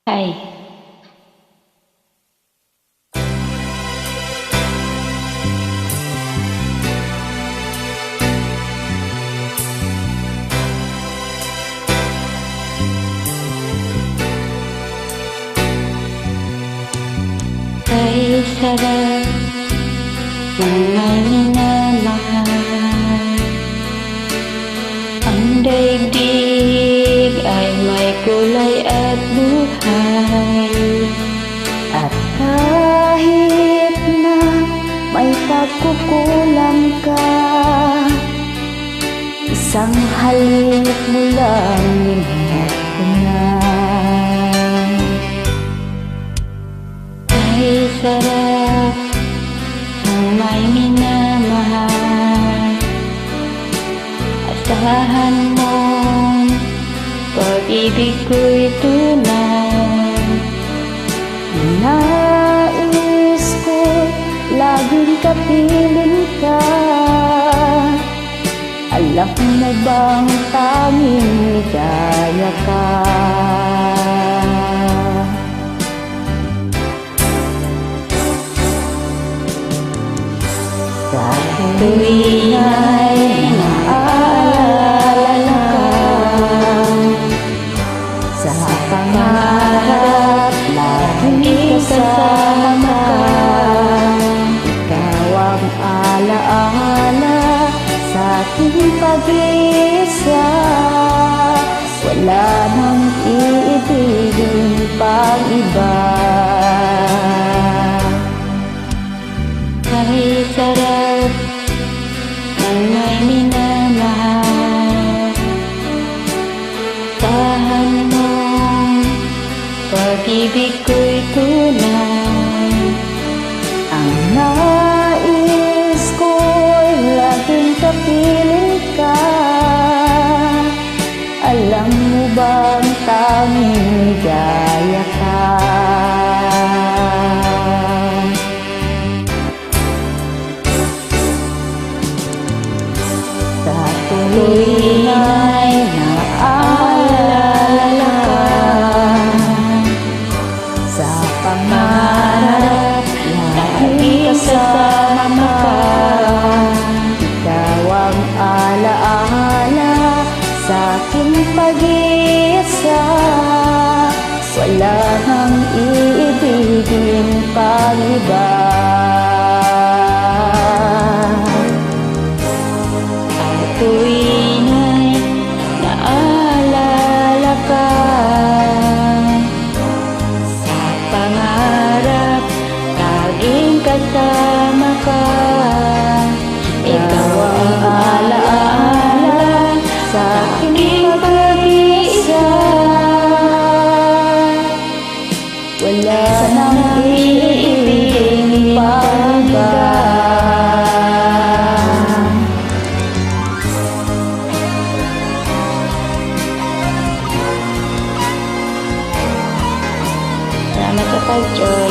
Ay, kay sarap ng may minamahal. Ang daigdig ay may kulay at buhay. At kahit na may pagkukulang ka, isang halik mo lang minahal ko na. Ay sarap ng may minamahal. Asahan mo, pag-ibig ko'y tunay. Nais ko laging kapiling ka. Alam mo bang tanging ligaya ka? Sa tuwing ay naaalala ka, sa pangarap laging kasama ka. Ikaw ang alaala sa aking pag-iisa. Wala nang iibigin pang iba. Kahit sarap ng may minamahal, tahan mo, pag-ibig ko'y tunay. Ang nais ko'y laging kapiling ka. Alam mo bang tanging ligaya ka? Sa tuwing ay naaalala ka, sa pangarap laging kasama ka. Ikaw ang alaala sa aking pag-iisa. Wala nang iibigin pang iba. Tuwing ay naalala ka, sa pangarap laging kasama ka. Ikaw ang alaala sa aking pag-iisa. Wala nang iibigin pang iba. Salamat sa pag-join.